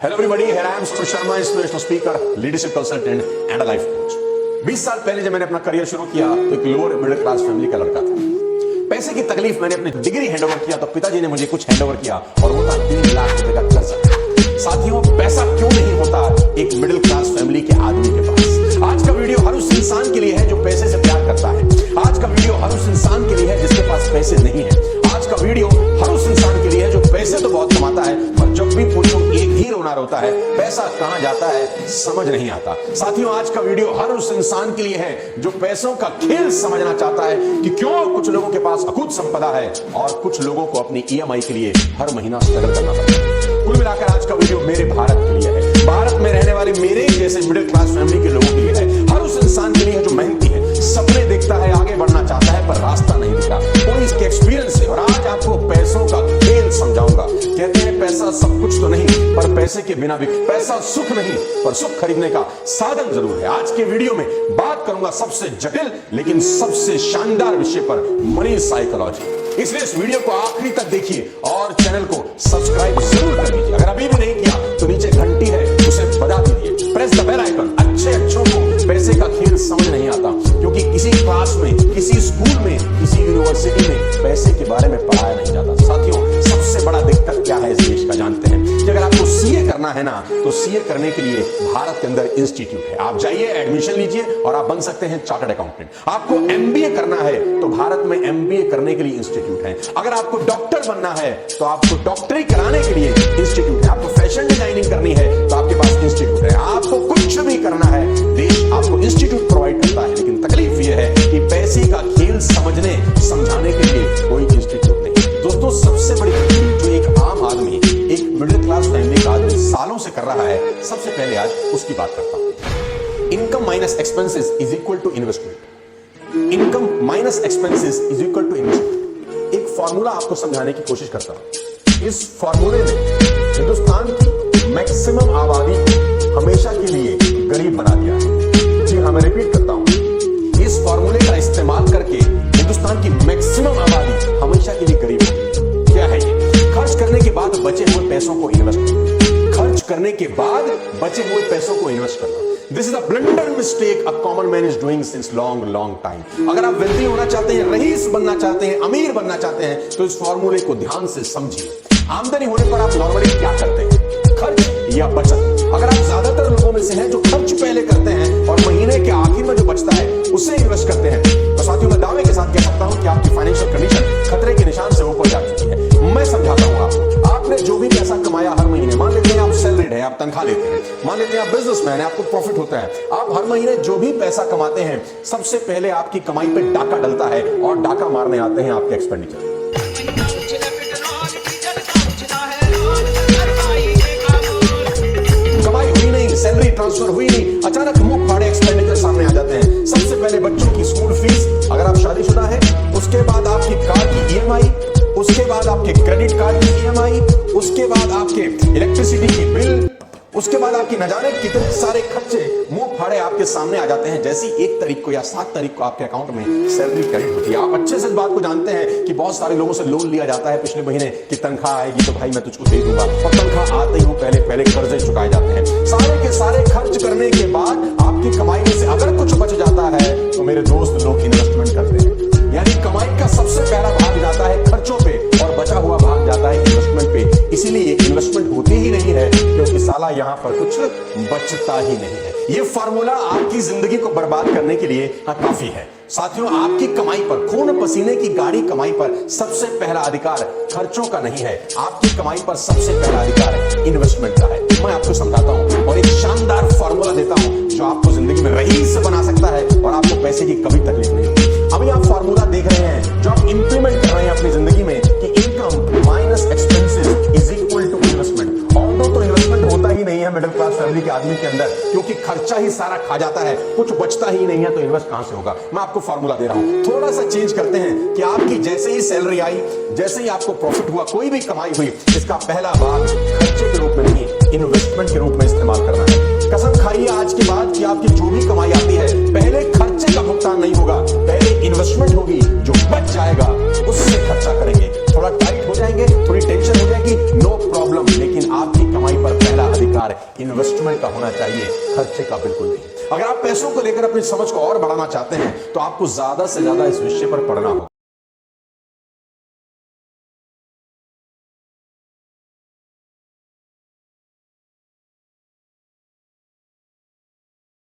Hello everybody, here I am Suresh Sharma, inspirational speaker, leadership consultant and a life coach। 20 साल पहले जब मैंने अपना करियर शुरू किया तो एक लोअर मिडिल क्लास फैमिली का लड़का था। पैसे की तकलीफ मैंने अपनी डिग्री हैंडओवर किया तो पिताजी ने मुझे कुछ हैंडओवर किया और वो था 3 लाख रुपए का कर्जा। साथियों, पैसा क्यों नहीं होता एक मिडिल क्लास फैमिली के आदमी के पास? आज का वीडियो हर उस इंसान के लिए है जो पैसे से प्यार करता है। आज का वीडियो हर उस इंसान के लिए है जिसके पास पैसे नहीं है। आज का वीडियो हर उस इंसान के लिए है जो पैसे तो बहुत कमाता है पर जब भी पूछो एक ही रोना रोता है, पैसा कहां जाता है समझ नहीं आता। साथियों, आज का वीडियो हर उस इंसान के लिए है जो पैसों का खेल समझना चाहता है कि क्यों कुछ लोगों के पास अकूत संपदा है और कुछ लोगों को अपनी ईएमआई के लिए हर महीना स्ट्रगल करना पड़ता है। कुल मिलाकर आज का वीडियो मेरे भारत के लिए है, भारत में रहने वाले मेरे जैसे मिडिल क्लास फैमिली के लोगों के लिए है, हर उस इंसान के लिए है जो मेहनती है, सपने देखता है, आगे बढ़ना चाहता है पर रास्ता नहीं दिखा। कोई इसके एक्सपीरियंस है और आज आपको पैसों का खेल समझाऊंगा। कहते हैं पैसा सब कुछ तो नहीं पर पैसे के बिना भी पैसा सुख नहीं पर सुख खरीदने का साधन जरूर है। आज के वीडियो में बात करूंगा सबसे जटिल लेकिन सबसे शानदार विषय पर, मनी साइकोलॉजी। इसलिए इस वीडियो को आखिरी तक देखिए और चैनल को सब्सक्राइब जरूर कर लीजिए। अगर अभी भी नहीं किया तो नीचे घंटी है उसे बजा दीजिए, प्रेस द बेल आइकन। अच्छों को पैसे का खेल समझ नहीं आता क्योंकि किसी क्लास में, किसी स्कूल में, किसी यूनिवर्सिटी में पैसे के बारे में पढ़ाया नहीं जाता। साथियों, सबसे बड़ा दिक्कत क्या है इस देश का जानते हैं कि अगर आपको सीए करना है ना तो सीए करने के लिए भारत के अंदर इंस्टीट्यूट है। आप जाइए, एडमिशन लीजिए और आप बन सकते हैं चार्टर्ड अकाउंटेंट। आपको एमबीए करना है तो भारत में एमबीए करने के लिए इंस्टीट्यूट है। अगर आपको डॉक्टर बनना है तो आपको डॉक्टरी कराने के लिए इंस्टीट्यूट है। आपको फैशन डिजाइनिंग करनी है तो आपके पास इंस्टीट्यूट है। आपको कुछ भी करना है, देश आपको इंस्टीट्यूट प्रोवाइड करता है। लेकिन तकलीफ यह है कि पैसे का खेल समझने समझाने के लिए कोई इंस्टीट्यूट नहीं। दोस्तों, सबसे बड़ी तकलीफ जो एक आम आदमी, एक मिडिल क्लास फैमिली का आदमी सालों से कर रहा है, सबसे पहले आज उसकी बात करता हूं। Income minus expenses is equal to investment. Income minus expenses is equal to investment. एक फॉर्मूला आपको समझाने की कोशिश करता हूं। इस फॉर्मूले में हिंदुस्तान की मैक्सिमम आबादी को हमेशा के लिए गरीब बना दिया है। जी हाँ, मैं रिपीट करता हूं। इस फॉर्मूले का इस्तेमाल करके हिंदुस्तान की मैक्सिमम आबादी हमेशा के लिए गरीब होगी। क्या है ये? खर्च करने के बाद बचे हुए पैसों को इन्वेस्ट करना। खर्च करने के बाद बचे हुए पैसों को इन्वेस्ट करना। This is a blunder mistake a common man is doing since long time। अगर आप वेल्दी होना चाहते हैं, रईस बनना चाहते हैं, अमीर बनना चाहते हैं तो इस फॉर्मूले को ध्यान से समझिए। आमदनी होने पर आप नॉर्मली क्या करते हैं? खर्च या बचत? अगर आप ज्यादातर लोगों में से हैं जो खर्च पहले करते हैं और महीने के आखिर में जो बचता है उसे इन्वेस्ट करते हैं, तो साथियों मैं दावे के साथ कह सकता हूं कि आपकी फाइनेंशियल कंडीशन खतरे के निशान से ऊपर जा चुकी है। मैं समझाता हूं आपको। आपने जो भी पैसा कमाया हर महीने, मान लेते हैं आप सैलरीड है, आप तनख्वाह लेते हैं, मान लेते हैं आप बिजनेसमैन है, आपको प्रॉफिट होता है, आप हर महीने जो भी पैसा कमाते हैं सबसे पहले आपकी कमाई पे डाका डलता है और डाका मारने आते हैं आपके एक्सपेंडिचर। सैलरी ट्रांसफर हुई नहीं, अचानक मुंह फाड़े एक्सपेंडिचर सामने आ जाते हैं। सबसे पहले बच्चों की स्कूल फीस, अगर आप शादीशुदा है, उसके बाद आपकी कार की ईएमआई, उसके बाद आपके क्रेडिट कार्ड की ईएमआई, उसके बाद आपके इलेक्ट्रिसिटी की बिल, उसके बाद आपकी न जाने कितने सारे खर्चे मुंह फाड़े आपके सामने आ जाते हैं। जैसी 1 तारीख को या 7 तारीख को आपके अकाउंट में सैलरी क्रेडिट होती है। आप अच्छे से इस बात को जानते हैं कि बहुत सारे लोगों से लोन लिया जाता है पिछले महीने कि तनख्वाह आएगी तो भाई मैं तुझको दे दूंगा, और तनख्वाह आते ही पहले कर्जे चुकाए जाते हैं। सारे के सारे खर्च करने के बाद आपकी कमाई में से अगर कुछ बच जाता है तो मेरे दोस्त लोग इन्वेस्टमेंट करते हैं। यानी कमाई का सबसे पहला भाग जाता है खर्चों पे और बचा हुआ भाग जाता है इन्वेस्टमेंट पे। इसीलिए इन्वेस्टमेंट होती ही नहीं है क्योंकि साला यहां पर कुछ बचता ही नहीं है। ये फार्मूला आपकी जिंदगी को बर्बाद करने के लिए काफी है। साथियों, आपकी कमाई पर, खून पसीने की गाढ़ी कमाई पर सबसे पहला अधिकार खर्चों का नहीं है। आपकी कमाई पर सबसे पहला अधिकार इन्वेस्टमेंट का है। मैं आपको समझाता हूं और एक शानदार फार्मूला देता हूं जो आपको जिंदगी में रईस बना सकता है और आपको पैसे की कभी तकलीफ नहीं होगी। अभी आप फार्मूला देख रहे हैं जो आप इंप्लीमेंट कर रहे हैं अपनी जिंदगी में कि income minus expenses is equal to investment. Although तो इन्वेस्टमेंट होता ही नहीं है मिडिल क्लास फैमिली के आदमी के अंदर क्योंकि खर्चा ही सारा खा जाता है, कुछ बचता ही नहीं है, तो इन्वेस्ट कहां से होगा? मैं आपको फार्मूला दे रहा हूं, थोड़ा सा चेंज करते हैं कि आपकी जैसे ही सैलरी आई, जैसे ही आपको प्रॉफिट हुआ, कोई भी कमाई हुई, इसका पहला भाग खर्चे के रूप में नहीं, इन्वेस्टमेंट के रूप में इस्तेमाल करना है। कसम खाइए आज के बाद कि आपकी जो भी कमाई आती है पहले खर्चे का भुगतान नहीं होगा, पहले इन्वेस्टमेंट होगी। जो बच जाएगा उससे खर्चा करेंगे। थोड़ा टाइट हो जाएंगे, थोड़ी टेंशन हो जाएगी, नो प्रॉब्लम, लेकिन आपकी कमाई पर पहला अधिकार विचार इन्वेस्टमेंट का होना चाहिए, खर्चे का बिल्कुल नहीं। अगर आप पैसों को लेकर अपनी समझ को और बढ़ाना चाहते हैं तो आपको ज्यादा से ज्यादा इस विषय पर पढ़ना होगा।